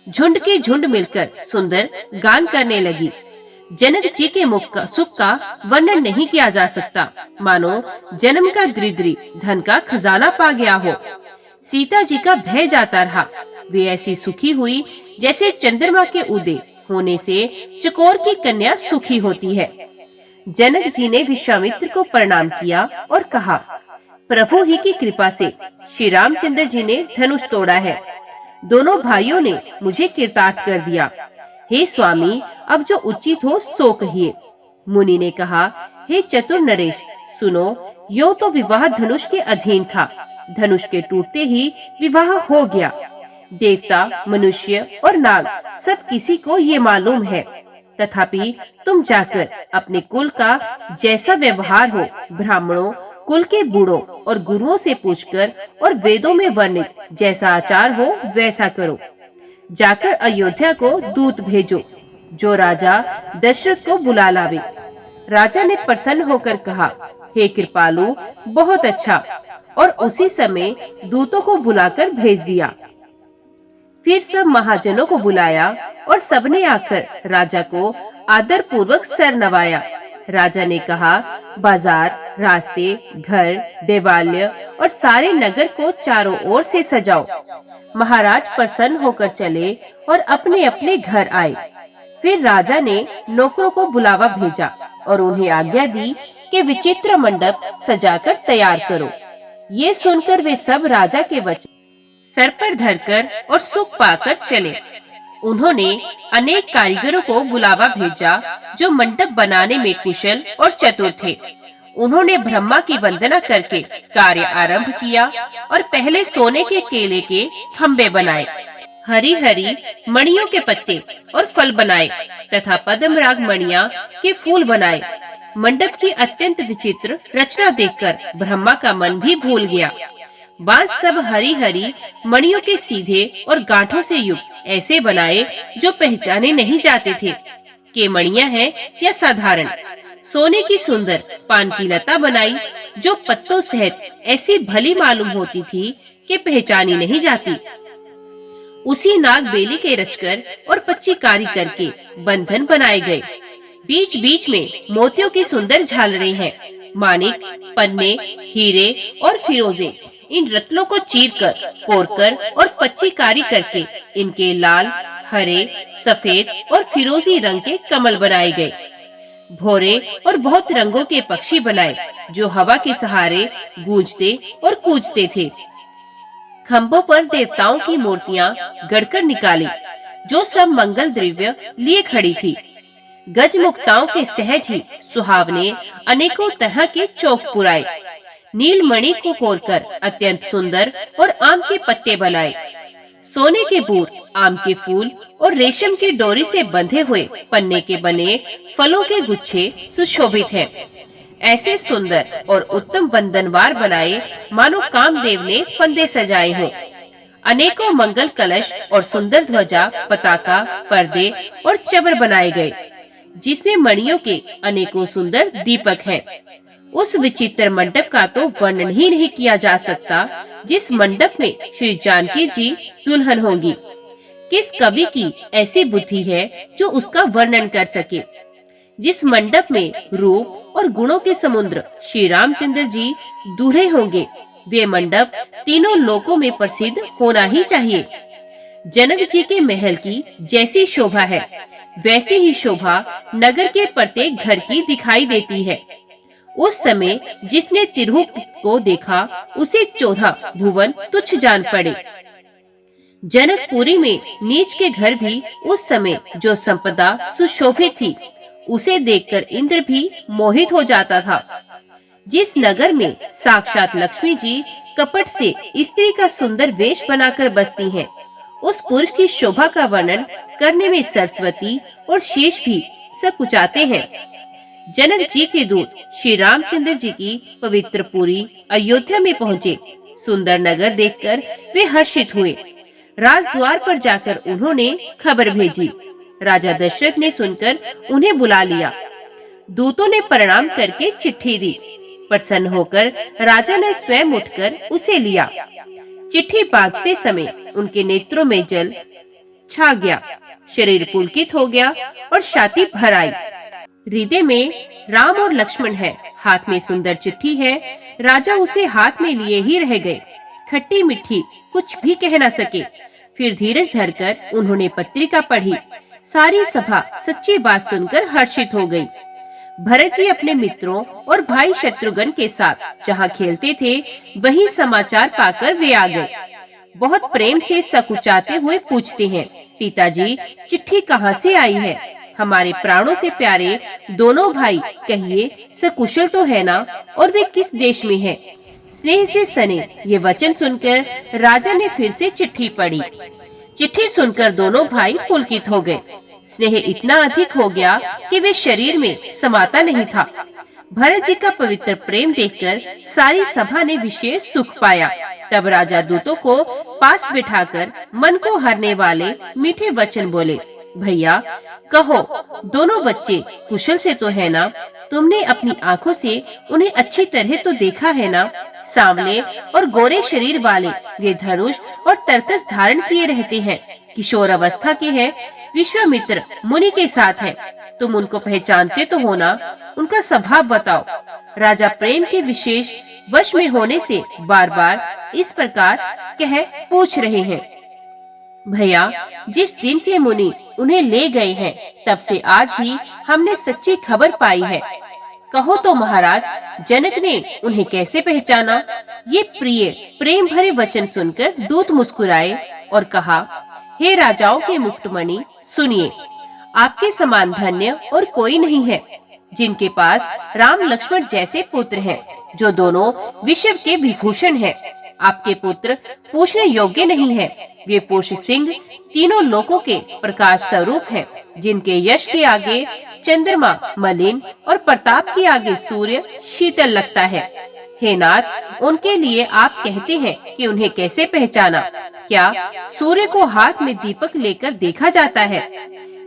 झुंड के झुंड मिलकर सुंदर गान करने लगी। जनक जी के मुख का सुख का वर्णन नहीं किया जा सकता, मानो जन्म का दरिद्री धन का खजाना पा गया हो। सीता जी का भय जाता रहा। वे ऐसी सुखी हुई जैसे चंद्रमा के उदय होने से चकोर की कन्या सुखी होती है। जनक जी ने विश्वामित्र को प्रणाम किया और कहा, प्रभु ही की कृपा से श्री रामचंद्र जी ने धनुष तोड़ा है। दोनों भाइयों ने मुझे कृतार्थ कर दिया। हे स्वामी, अब जो उचित हो सो कहिए। मुनि ने कहा, हे चतुर नरेश, सुनो, यो तो विवाह धनुष के अधीन था। धनुष के टूटते ही विवाह हो गया। देवता, मनुष्य और नाग सब किसी को ये मालूम है। तथापि तुम जाकर अपने कुल का जैसा व्यवहार हो, ब्राह्मणों, कुल के बूढ़ों और गुरुओं से पूछकर और वेदों में वर्णित जैसा आचार हो वैसा करो। जाकर अयोध्या को दूत भेजो, जो राजा दशरथ को बुला लावे। राजा ने प्रसन्न होकर कहा, हे कृपालु, बहुत अच्छा। और उसी समय दूतों को बुलाकर भेज दिया। फिर सब महाजनों को बुलाया और सबने आकर राजा को आदर पूर्वक सर नवाया। राजा ने कहा, बाजार, रास्ते, घर, देवालय और सारे नगर को चारों ओर से सजाओ। महाराज प्रसन्न होकर चले और अपने अपने घर आए। फिर राजा ने नौकरों को बुलावा भेजा और उन्हें आज्ञा दी कि विचित्र मंडप सजाकर तैयार करो। ये सुनकर वे सब राजा के वचन सर पर धरकर और सुख पाकर चले। उन्होंने अनेक कारीगरों को बुलावा भेजा जो मंडप बनाने में कुशल और चतुर थे। उन्होंने ब्रह्मा की वंदना करके कार्य आरंभ किया और पहले सोने के केले के खम्भे बनाए, हरी हरी मणियों के पत्ते और फल बनाए तथा पद्मराग मणियां के फूल बनाए। मंडप की अत्यंत विचित्र रचना देखकर ब्रह्मा का मन भी भूल गया। बांस सब हरी हरी मणियों के सीधे और गांठों से युक्त ऐसे बनाए जो पहचाने नहीं जाते थे कि मणियां हैं या साधारण। सोने की सुंदर पान की लता बनाई जो पत्तों सहित ऐसी भली मालूम होती थी कि पहचानी नहीं जाती। उसी नाग बेली के रचकर और पच्चीकारी करके बंधन बनाए गए। बीच बीच में मोतियों की सुंदर झालरें हैं। मानिक, पन्ने, हीरे और फिरोजे इन रत्नों को चीरकर, कोरकर और पच्चीकारी करके इनके लाल, हरे, सफेद और फिरोजी रंग के कमल बनाए गए। भोरे और बहुत रंगों के पक्षी बनाए जो हवा के सहारे गूंजते और कूजते थे। खम्भों पर देवताओं की मूर्तियां गढ़कर निकाली जो सब मंगल द्रव्य लिए खड़ी थी। गजमुक्ताओं के सहज ही सुहावने अनेकों तरह के चौक पुराए। नीलमणि को कोरकर अत्यंत सुंदर और आम के पत्ते बनाए। सोने के बूर, आम के फूल और रेशम की डोरी से बंधे हुए पन्ने के बने फलों के गुच्छे सुशोभित हैं। ऐसे सुंदर और उत्तम बंधनवार बनाए मानो कामदेव ने फंदे सजाए हों। अनेकों मंगल कलश और सुंदर ध्वजा, पताका, पर्दे और चवर बनाए गए जिसमें मणियों के अनेकों सुंदर दीपक हैं। उस विचित्र मंडप का तो वर्णन ही नहीं किया जा सकता जिस मंडप में श्री जानकी जी दुल्हन होंगी। किस कवि की ऐसी बुद्धि है जो उसका वर्णन कर सके। जिस मंडप में रूप और गुणों के समुद्र श्री रामचंद्र जी दूल्हे होंगे, वे मंडप तीनों लोकों में प्रसिद्ध होना ही चाहिए। जनक जी के महल की जैसी शोभा है, वैसी ही शोभा नगर के प्रत्येक घर की दिखाई देती है। उस समय जिसने तिरहुत को देखा उसे 14 भुवन तुच्छ जान पड़े। जनकपुरी में नीच के घर भी उस समय जो संपदा सुशोभित थी उसे देखकर इंद्र भी मोहित हो जाता था। जिस नगर में साक्षात लक्ष्मी जी कपट से स्त्री का सुंदर वेश बनाकर बसती हैं, उस पुरुष की शोभा का वर्णन करने में सरस्वती और शेष भी सकुचाते हैं। जनक जी के दूत श्री रामचंद्र जी की पवित्र पुरी अयोध्या में पहुँचे। सुंदर नगर देखकर वे हर्षित हुए। राजद्वार पर जाकर उन्होंने खबर भेजी। राजा दशरथ ने सुनकर उन्हें बुला लिया। दूतों ने प्रणाम करके चिट्ठी दी। प्रसन्न होकर राजा ने स्वयं उठकर उसे लिया। चिट्ठी बांचते समय उनके नेत्रों में जल छा गया, शरीर पुलकित हो गया और छाती भर आई। हृदय में राम और लक्ष्मण है, हाथ में सुंदर चिट्ठी है। राजा उसे हाथ में लिए ही रह गए, खट्टी मीठी कुछ भी कह न सके। फिर धीरज धरकर उन्होंने पत्रिका पढ़ी। सारी सभा सच्ची बात सुनकर हर्षित हो गई। भरत जी अपने मित्रों और भाई शत्रुघ्न के साथ जहाँ खेलते थे वही समाचार पाकर वे आ गए। बहुत प्रेम से सकुचाते हुए पूछते हैं, पिताजी चिट्ठी कहाँ से आई है? हमारे प्राणों से प्यारे दोनों भाई कहिए सकुशल तो है ना, और वे किस देश में हैं? स्नेह से सने ये वचन सुनकर राजा ने फिर से चिट्ठी पढ़ी। चिट्ठी सुनकर दोनों भाई पुलकित हो गए। स्नेह इतना अधिक हो गया कि वे शरीर में समाता नहीं था। भरत जी का पवित्र प्रेम देखकर सारी सभा ने विशेष सुख पाया। तब राजा दूतों को पास बिठाकर मन को हरने वाले मीठे वचन बोले, भैया कहो दोनों बच्चे कुशल से तो है ना? तुमने अपनी आंखों से उन्हें अच्छी तरह तो देखा है ना? सांवले और गोरे शरीर वाले वे धनुष और तरकस धारण किए रहते हैं, किशोर अवस्था के हैं, विश्वामित्र मुनि के साथ है। तुम उनको पहचानते तो हो ना? उनका स्वभाव बताओ। राजा प्रेम के विशेष वश में होने से बार बार इस प्रकार कह पूछ रहे हैं। भैया जिस दिन से मुनि उन्हें ले गए हैं तब से आज ही हमने सच्ची खबर पाई है। कहो तो महाराज, जनक ने उन्हें कैसे पहचाना? ये प्रिय प्रेम भरे वचन सुनकर दूत मुस्कुराए और कहा, हे राजाओं के मुकुटमणि, सुनिए, आपके समान धन्य और कोई नहीं है, जिनके पास राम लक्ष्मण जैसे पुत्र हैं, जो दोनों विश्व के विभूषण हैं। आपके पुत्र पूछने योग्य नहीं है। वे पुरुष सिंह तीनों लोकों के प्रकाश स्वरूप हैं, जिनके यश के आगे चंद्रमा मलिन और प्रताप के आगे सूर्य शीतल लगता है। हे नाथ, उनके लिए आप कहते हैं कि उन्हें कैसे पहचाना? क्या सूर्य को हाथ में दीपक लेकर देखा जाता है?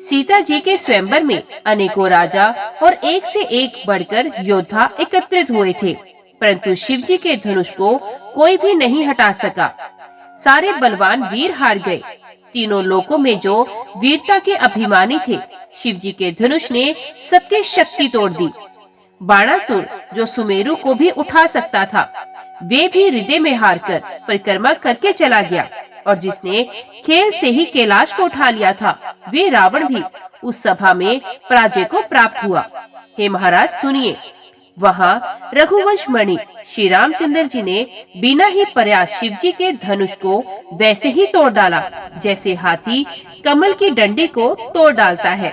सीता जी के स्वयंवर में अनेकों राजा और एक से एक बढ़कर योद्धा एकत्रित हुए थे, परंतु शिव जी के धनुष को कोई भी नहीं हटा सका। सारे बलवान वीर हार गए। तीनों लोकों में जो वीरता के अभिमानी थे, शिव जी के धनुष ने सबकी शक्ति तोड़ दी। बाणासुर जो सुमेरु को भी उठा सकता था, वे भी हृदय में हार कर परिक्रमा करके चला गया, और जिसने खेल से ही कैलाश को उठा लिया था, वे रावण भी उस सभा में पराजय को प्राप्त हुआ। हे महाराज सुनिए, वहाँ रघुवंश मणि श्री रामचंद्र जी ने बिना ही प्रयास शिव जी के धनुष को वैसे ही तोड़ डाला, जैसे हाथी कमल की डंडी को तोड़ डालता है।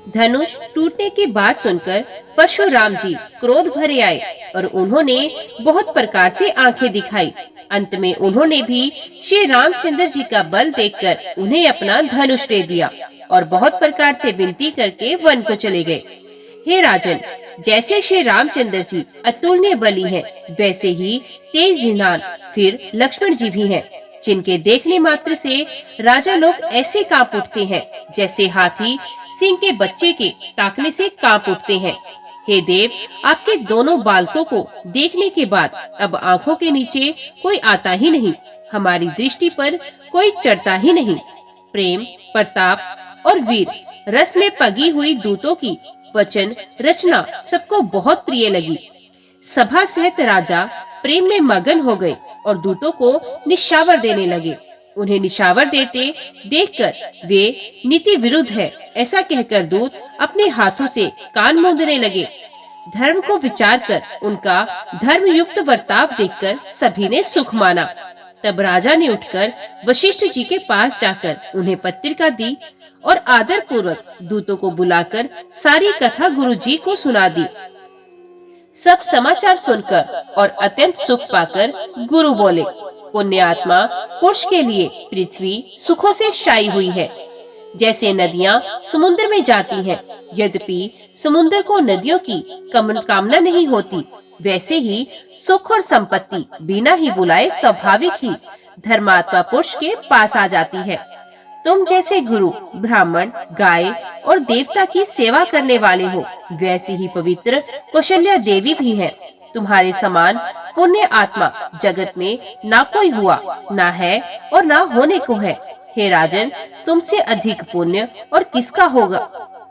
धनुष टूटने की बात सुनकर परशुराम जी क्रोध भरे आए और उन्होंने बहुत प्रकार से आंखें दिखाई। अंत में उन्होंने भी श्री रामचंद्र जी का बल देखकर उन्हें अपना धनुष दे दिया और बहुत प्रकार से विनती करके वन को चले गए। हे राजन, जैसे श्री रामचंद्र जी अतुलनीय बली हैं, वैसे ही तेज निधान फिर लक्ष्मण जी भी हैं, जिनके देखने मात्र से राजा लोग ऐसे कांप उठते हैं जैसे हाथी सिंह के बच्चे के ताकने से कांप उठते हैं। हे देव, आपके दोनों बालकों को देखने के बाद अब आंखों के नीचे कोई आता ही नहीं, हमारी दृष्टि पर कोई चढ़ता ही नहीं। प्रेम, प्रताप और वीर रस में पगी हुई दूतों की वचन रचना सबको बहुत प्रिय लगी। सभा सहित राजा प्रेम में मगन हो गए और दूतों को निशावर देने लगे। उन्हें निशावर देते देखकर वे नीति विरुद्ध है ऐसा कहकर दूत अपने हाथों से कान मूंदने लगे। धर्म को विचार कर उनका धर्म युक्त बर्ताव देखकर सभी ने सुख माना। तब राजा ने उठकर वशिष्ठ जी के पास जाकर उन्हें पत्रिका दी और आदर पूर्वक दूतों को बुलाकर सारी कथा गुरु जी को सुना दी। सब समाचार सुनकर और अत्यंत सुख पाकर गुरु बोले, पुण्य आत्मा पुरुष के लिए पृथ्वी सुखों से शायी हुई है। जैसे नदियाँ समुद्र में जाती हैं, यद्यपि समुद्र को नदियों की कामना नहीं होती, वैसे ही सुख और संपत्ति बिना ही बुलाए स्वाभाविक ही धर्मात्मा पुरुष के पास आ जाती है। तुम जैसे गुरु, ब्राह्मण, गाय और देवता की सेवा करने वाले हो, वैसे ही पवित्र कौशल्या देवी भी है। तुम्हारे समान पुण्य आत्मा जगत में ना कोई हुआ, ना है और ना होने को है। हे राजन, तुमसे अधिक पुण्य और किसका होगा,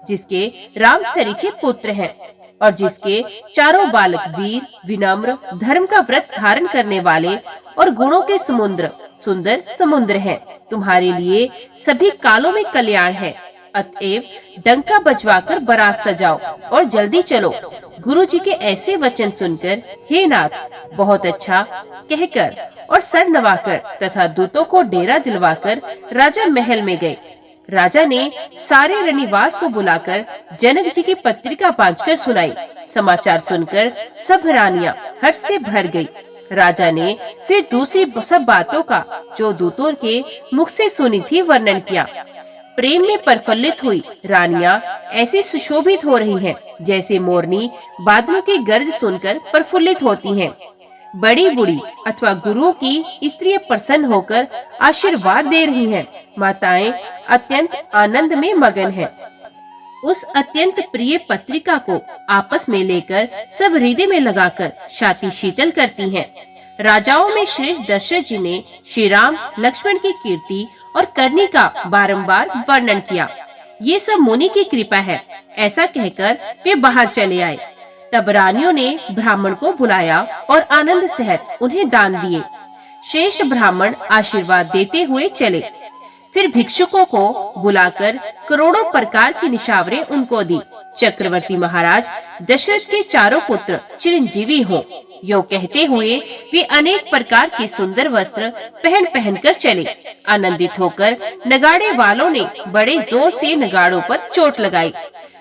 जिसके राम सरीखे पुत्र हैं और जिसके चारों बालक वीर, विनम्र, धर्म का व्रत धारण करने वाले और गुणों के समुद्र, सुंदर समुद्र हैं। तुम्हारे लिए सभी कालों में कल्याण है। अतएव डंका बजवाकर बारात सजाओ और जल्दी चलो। गुरु जी के ऐसे वचन सुनकर हे नाथ, बहुत अच्छा कहकर और सर नवाकर तथा दूतों को डेरा दिलवाकर राजा महल में गए। राजा ने सारे रनिवास को बुलाकर जनक जी की पत्रिका बांचकर सुनाई। समाचार सुनकर सब रानियां हर्ष से भर गई। राजा ने फिर दूसरी सब बातों का जो दूतों के मुख से सुनी थी वर्णन किया। प्रेम में प्रफुल्लित हुई रानियां ऐसी सुशोभित हो रही हैं, जैसे मोरनी बादलों की गर्ज सुनकर प्रफुल्लित होती हैं। बड़ी बूढ़ी अथवा गुरु की स्त्रियां प्रसन्न होकर आशीर्वाद दे रही हैं। माताएं अत्यंत आनंद में मगन हैं। उस अत्यंत प्रिय पत्रिका को आपस में लेकर सब हृदय में लगाकर छाती शीतल करती हैं। राजाओं में श्रेष्ठ दशरथ जी ने श्री राम लक्ष्मण की कीर्ति और करनी का बारंबार वर्णन किया। ये सब मुनि की कृपा है, ऐसा कहकर वे बाहर चले आए। तब रानियों ने ब्राह्मण को बुलाया और आनंद सहित उन्हें दान दिए। श्रेष्ठ ब्राह्मण आशीर्वाद देते हुए चले। फिर भिक्षुकों को बुलाकर करोड़ों प्रकार की निशावरें उनको दी। चक्रवर्ती महाराज दशरथ के चारों पुत्र चिरंजीवी हो, यो कहते हुए वे अनेक प्रकार के सुंदर वस्त्र पहन पहन कर चले। आनंदित होकर नगाड़े वालों ने बड़े जोर से नगाड़ों पर चोट लगाई।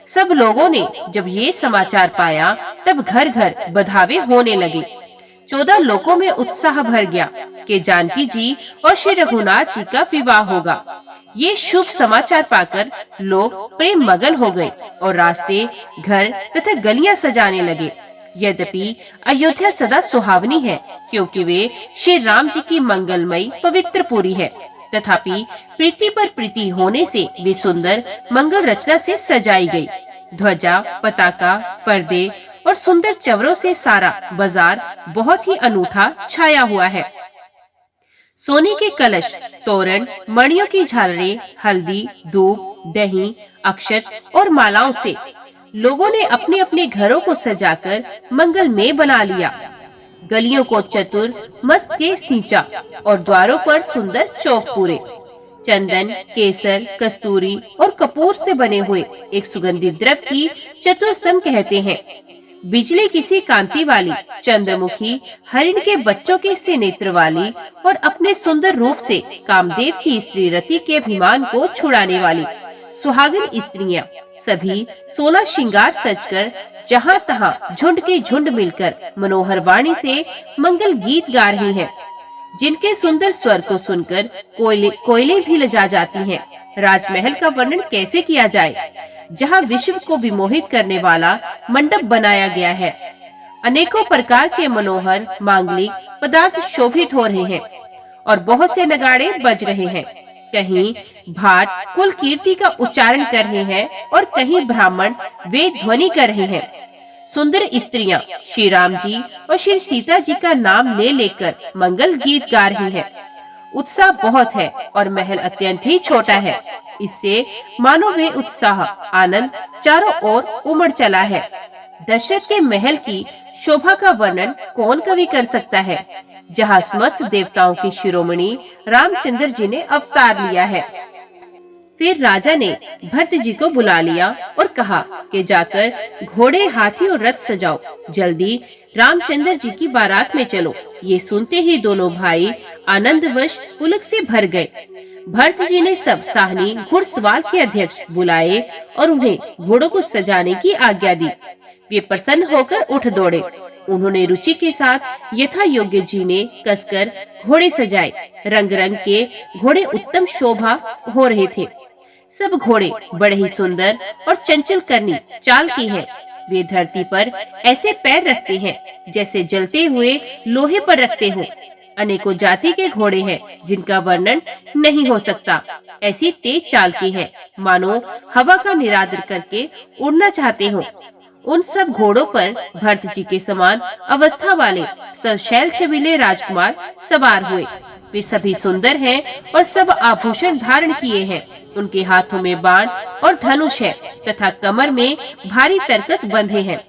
सब लोगों ने जब ये समाचार पाया तब घर घर बधावे होने लगे। 14 लोकों में उत्साह भर गया कि जानकी जी और श्री रघुनाथ जी का विवाह होगा। ये शुभ समाचार पाकर लोग प्रेम मगन हो गए और रास्ते, घर तथा गलियां सजाने लगे। यद्यपि अयोध्या सदा सुहावनी है, क्योंकि वे श्री राम जी की मंगलमयी पवित्र पुरी है। तथापि प्रीति पर प्रीति होने से वे सुंदर मंगल रचना से सजाई गई। ध्वजा, पताका, पर्दे और सुंदर चवरों से सारा बाजार बहुत ही अनूठा छाया हुआ है। सोने के कलश, तोरण, मणियों की झालरें, हल्दी, धूप, दही, अक्षत और मालाओं से लोगों ने अपने अपने घरों को सजाकर मंगलमय बना लिया। गलियों को चतुर मस्त के सींचा और द्वारों पर सुंदर चौक पूरे। चंदन, केसर, कस्तूरी और कपूर से बने हुए एक सुगंधित द्रव्य की चतुर्सम कहते हैं। बिजली किसी कांति वाली, चंद्रमुखी हरिण के बच्चों के से नेत्र वाली और अपने सुंदर रूप से कामदेव की स्त्री रति के अभिमान को छुड़ाने वाली सुहागिन स्त्रियां सभी 16 श्रृंगार सजकर जहाँ तहाँ झुंड के झुंड मिलकर मनोहर वाणी से मंगल गीत गा रही हैं, जिनके सुंदर स्वर को सुनकर कोयले भी लजा जाती हैं। राजमहल का वर्णन कैसे किया जाए, जहाँ विश्व को विमोहित करने वाला मंडप बनाया गया है। अनेकों प्रकार के मनोहर मांगलिक पदार्थ शोभित हो रहे हैं और बहुत से नगाड़े बज रहे हैं। कहीं भाट कुल कीर्ति का उच्चारण कर रहे हैं और कहीं ब्राह्मण वेद ध्वनि कर रहे हैं। सुंदर स्त्रियां श्री राम जी और श्री सीता जी का नाम ले लेकर मंगल गीत गा रही हैं। उत्साह बहुत है और महल अत्यंत ही छोटा है। इससे मानो वे उत्साह आनंद चारों ओर उमड़ चला है। दशरथ के महल की शोभा का वर्णन कौन कवि कर सकता है, जहाँ समस्त देवताओं के शिरोमणि रामचंद्र जी ने अवतार लिया है। फिर राजा ने भरत जी को बुला लिया और कहा कि जाकर घोड़े, हाथी और रथ सजाओ, जल्दी रामचंद्र जी की बारात में चलो। ये सुनते ही दोनों भाई आनंदवश पुलक से भर गए। भरत जी ने सब साहनी घुड़सवार के अध्यक्ष बुलाए और उन्हें घोड़ों को सजाने की आज्ञा दी। वे प्रसन्न होकर उठ दौड़े। उन्होंने रुचि के साथ यथा योग्य जी ने कसकर घोड़े सजाए। रंग रंग के घोड़े उत्तम शोभा हो रहे थे। सब घोड़े बड़े ही सुंदर और चंचल करनी चाल की हैं। वे धरती पर ऐसे पैर रखते हैं जैसे जलते हुए लोहे पर रखते हो। अनेकों जाति के घोड़े हैं जिनका वर्णन नहीं हो सकता। ऐसी तेज चाल की है, मानो हवा का निरादर करके उड़ना चाहते हो। उन सब घोड़ों पर भरत जी के समान अवस्था वाले सब शैल छबीले राजकुमार सवार हुए। वे सभी सुंदर हैं और सब आभूषण धारण किए हैं। उनके हाथों में बाण और धनुष है तथा कमर में भारी तरकस बंधे हैं।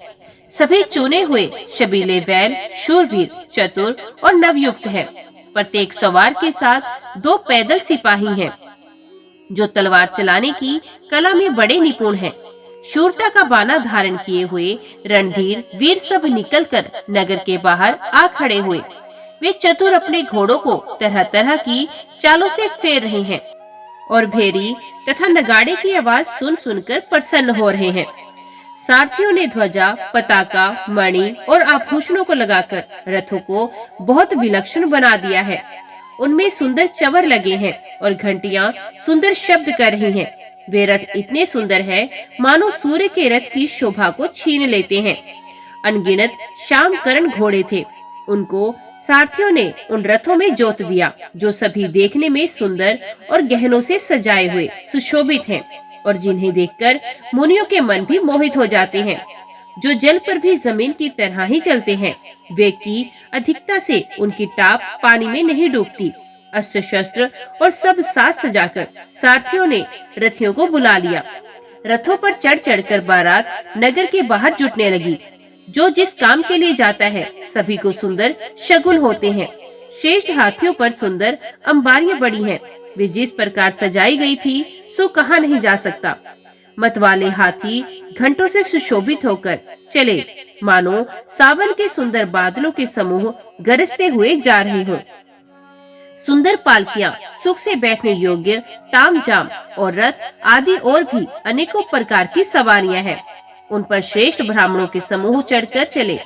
सभी चुने हुए शबीले बैल शूरवीर, चतुर और नवयुक्त हैं। प्रत्येक सवार के साथ 2 पैदल सिपाही हैं, जो तलवार चलाने की कला में बड़े निपुण हैं। शूरता का बाना धारण किए हुए रणधीर वीर सब निकलकर नगर के बाहर आ खड़े हुए। वे चतुर अपने घोड़ों को तरह तरह की चालों से फेर रहे हैं और भेरी तथा नगाड़े की आवाज सुन सुनकर प्रसन्न हो रहे हैं। सारथियों ने ध्वजा, पताका, मणि और आभूषणों को लगाकर रथों को बहुत विलक्षण बना दिया है। उनमें सुंदर चवर लगे हैं और घंटियां सुंदर शब्द कर रही हैं। वे रथ इतने सुंदर है मानो सूर्य के रथ की शोभा को छीन लेते हैं। अनगिनत श्यामकरण घोड़े थे। उनको सारथियों ने उन रथों में जोत दिया, जो सभी देखने में सुंदर और गहनों से सजाए हुए सुशोभित हैं और जिन्हें देखकर मुनियों के मन भी मोहित हो जाते हैं। जो जल पर भी जमीन की तरह ही चलते हैं। वेग की अधिकता से उनकी टाप पानी में नहीं डूबती। अस्त्र शस्त्र और सब साज सजाकर सारथियों ने रथियों को बुला लिया। रथों पर चढ़ चढ़कर बारात नगर के बाहर जुटने लगी। जो जिस काम के लिए जाता है सभी को सुंदर शगुन होते हैं। श्रेष्ठ हाथियों पर सुंदर अंबारियां बड़ी हैं। वे जिस प्रकार सजाई गई थी सो कहा नहीं जा सकता। मतवाले हाथी घंटों से सुशोभित होकर चले, मानो सावन के सुंदर बादलों के समूह गरजते हुए जा रहे हों। सुंदर पालकियां, सुख से बैठने योग्य तामझाम और रथ आदि और भी अनेकों प्रकार की सवारियां हैं। उन पर श्रेष्ठ ब्राह्मणों के समूह चढ़कर चले,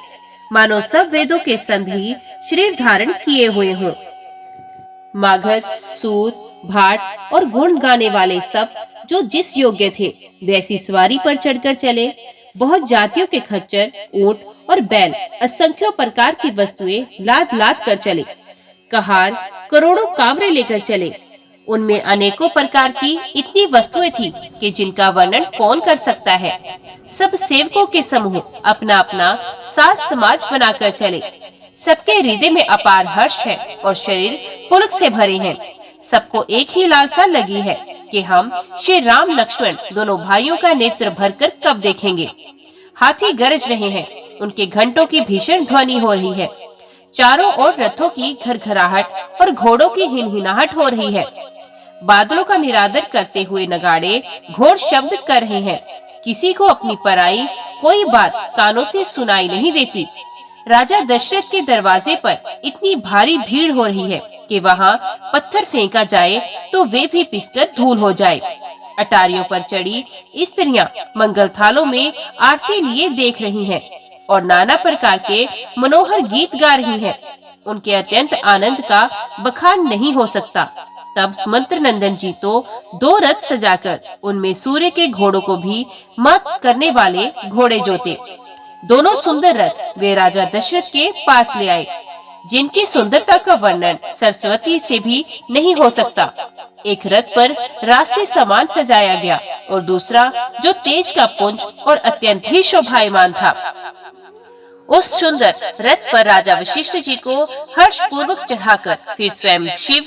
मानो सब वेदों के संध ही शरीर धारण किए हुए हों। मागध, सूत, भाट और गुण गाने वाले सब जो जिस योग्य थे वैसी सवारी पर चढ़कर चले। बहुत जातियों के खच्चर, ऊंट और बैल, असंख्यों प्रकार की वस्तुएं लाद लाद कर चले। कहार करोड़ों कांवरे लेकर चले। उनमें अनेकों प्रकार की इतनी वस्तुएं थी कि जिनका वर्णन कौन कर सकता है। सब सेवकों के समूह अपना अपना साज समाज बनाकर चले। सबके हृदय में अपार हर्ष है और शरीर पुलक से भरे हैं। सबको एक ही लालसा लगी है कि हम श्री राम लक्ष्मण दोनों भाइयों का नेत्र भरकर कब देखेंगे। हाथी गरज रहे हैं, उनके घंटों की भीषण ध्वनि हो रही है। चारों ओर रथों की घरघराहट और घोड़ों की हिनहिनाहट हो रही है। बादलों का निरादर करते हुए नगाड़े घोर शब्द कर रहे हैं। किसी को अपनी पराई कोई बात कानों से सुनाई नहीं देती। राजा दशरथ के दरवाजे पर इतनी भारी भीड़ हो रही है कि वहाँ पत्थर फेंका जाए तो वे भी पिसकर धूल हो जाए। अटारियों पर चढ़ी स्त्रियां मंगल थालों में आरती लिए देख रही हैं और नाना प्रकार के मनोहर गीत गा रही हैं। उनके अत्यंत आनंद का बखान नहीं हो सकता। तब सुमंत्र नंदन जी तो 2 रथ सजाकर उनमें सूर्य के घोड़ों को भी मात करने वाले घोड़े जोते। दोनों सुंदर रथ वे राजा दशरथ के पास ले आए, जिनकी सुंदरता का वर्णन सरस्वती से भी नहीं हो सकता। एक रथ पर राज से सामान सजाया गया और दूसरा जो तेज का पुंज और अत्यंत ही शोभायमान था। उस सुंदर रथ पर राजा वशिष्ठ जी को हर्ष पूर्वक चढ़ाकर फिर स्वयं शिव,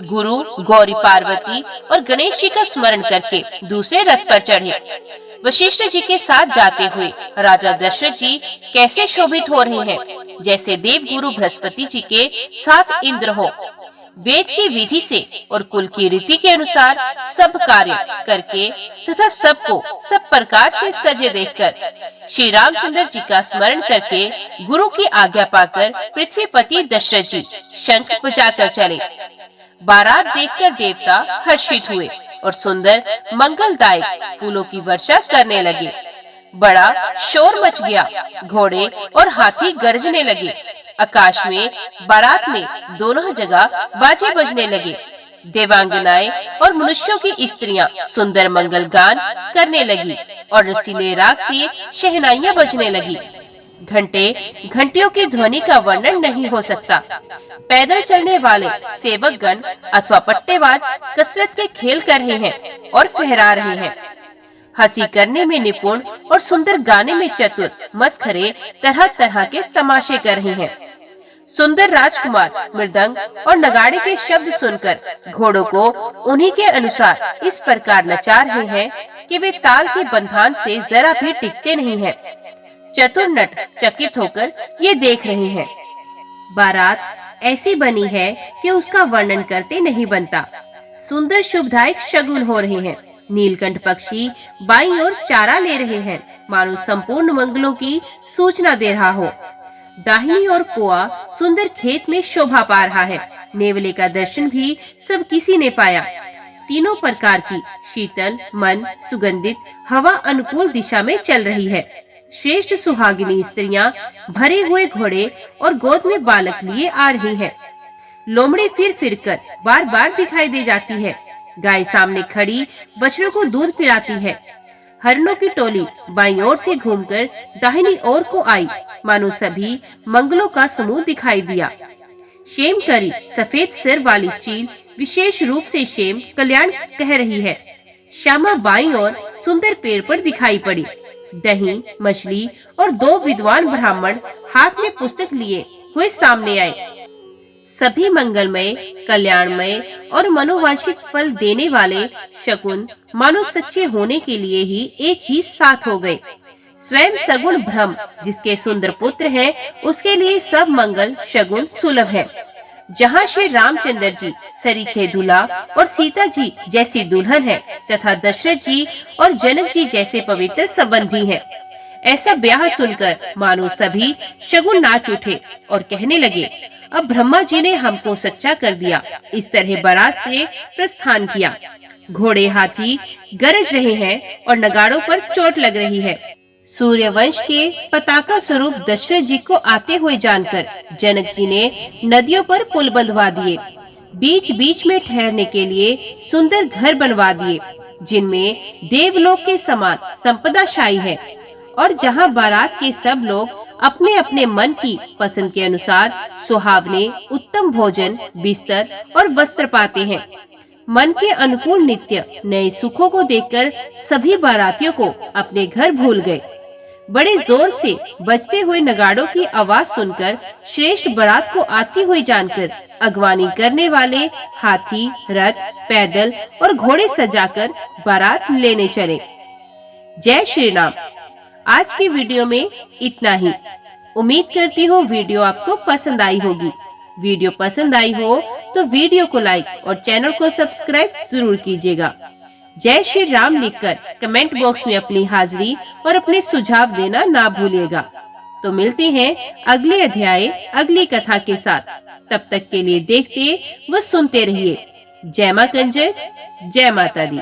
गुरु, गौरी पार्वती और गणेश जी का स्मरण करके दूसरे रथ पर चढ़े। वशिष्ठ जी के साथ जाते हुए राजा दशरथ जी कैसे शोभित हो रहे हैं, जैसे देव गुरु बृहस्पति जी के साथ इंद्र हो। वेद की विधि से और कुल की रीति के अनुसार सब कार्य करके तथा सबको सब प्रकार से सजे देखकर श्री रामचंद्र जी का स्मरण करके गुरु की आज्ञा पाकर पृथ्वीपति दशरथ जी शंख बजाकर चले। बारात देखकर देवता हर्षित हुए और सुंदर मंगलदायक फूलों की वर्षा करने लगे। बड़ा शोर मच गया, घोड़े और हाथी गरजने लगे। आकाश में बारात में दोनों जगह बाजे बजने लगे। देवांगनाएं और मनुष्यों की स्त्रियां सुंदर मंगल गान करने लगी और रसीले राग से शहनाइयां बजने लगी। घंटे घंटियों की ध्वनि का वर्णन नहीं हो सकता। पैदल चलने वाले सेवक गण अथवा पट्टेबाज कसरत के खेल कर रहे हैं और फहरा रहे हैं। हंसी करने में निपुण और सुंदर गाने में चतुर मस्खरे तरह तरह के तमाशे कर रहे हैं। सुंदर राजकुमार मृदंग और नगाड़े के शब्द सुनकर घोड़ों को उन्हीं के अनुसार इस प्रकार नचा रहे हैं कि वे ताल के बंधन से जरा भी टिकते नहीं हैं। चतुर नट चकित होकर ये देख रहे हैं। बारात ऐसी बनी है कि उसका वर्णन करते नहीं बनता। सुंदर शुभदायक शगुन हो रहे हैं। नीलकंठ पक्षी बाईं ओर चारा ले रहे हैं, मानो संपूर्ण मंगलों की सूचना दे रहा हो। दाहिनी ओर कोआ सुंदर खेत में शोभा पा रहा है। नेवले का दर्शन भी सब किसी ने पाया। तीनों प्रकार की शीतल, मन, सुगंधित हवा अनुकूल दिशा में चल रही है। श्रेष्ठ सुहागिनी स्त्रियां भरे हुए घोड़े और गोद में बालक लिए आ रही हैं। लोमड़ी फिर फिर कर बार बार दिखाई दे जाती है। गाय सामने खड़ी बछड़ों को दूध पिलाती है। हरणों की टोली बाईं ओर से घूमकर दाहिनी ओर को आई, मानो सभी मंगलों का समूह दिखाई दिया। शेम करी सफेद सिर वाली चील विशेष रूप से शेम कल्याण कह रही है। श्यामा बाईं ओर सुंदर पेड़ पर दिखाई पड़ी। दही, मछली और दो विद्वान ब्राह्मण हाथ में पुस्तक लिए हुए सामने आए। सभी मंगलमय, कल्याणमय और मनोवांछित फल देने वाले शकुन मानो सच्चे होने के लिए ही एक ही साथ हो गए। स्वयं सगुण ब्रह्म जिसके सुंदर पुत्र हैं, उसके लिए सब मंगल शगुन सुलभ है। जहाँ श्री रामचंद्र जी सरीखे दूल्हा और सीता जी जैसी दुल्हन है, तथा दशरथ जी और जनक जी जैसे पवित्र संबंधी हैं। ऐसा ब्याह सुनकर मानो सभी शगुन नाच उठे और कहने लगे, अब ब्रह्मा जी ने हमको सच्चा कर दिया। इस तरह बारात से प्रस्थान किया। घोड़े हाथी गरज रहे हैं और नगाड़ों पर चोट लग रही है। सूर्यवंश के पताका स्वरूप दशरथ जी को आते हुए जानकर जनक जी ने नदियों पर पुल बंधवा दिए। बीच बीच में ठहरने के लिए सुंदर घर बनवा दिए, जिनमें देवलोक के समान संपदा शाही है, और जहाँ बारात के सब लोग अपने अपने मन की पसंद के अनुसार सुहावने उत्तम भोजन, बिस्तर और वस्त्र पाते हैं। मन के अनुकूल नित्य नए सुखों को देखकर सभी बारातियों को अपने घर भूल गए। बड़े जोर से बजते हुए नगाड़ों की आवाज सुनकर श्रेष्ठ बारात को आती हुई जानकर अगवानी करने वाले हाथी, रथ, पैदल और घोड़े सजाकर बारात लेने चले। जय श्री राम। आज की वीडियो में इतना ही। उम्मीद करती हूँ वीडियो आपको पसंद आई होगी। वीडियो पसंद आई हो तो वीडियो को लाइक और चैनल को सब्सक्राइब जरूर कीजिएगा। जय श्री राम लिखकर कमेंट बॉक्स में अपनी हाजिरी और अपने सुझाव देना ना भूलिएगा। तो मिलते हैं अगले अध्याय अगली कथा के साथ। तब तक के लिए देखते व सुनते रहिए। जय मां कंजर, जय माता दी।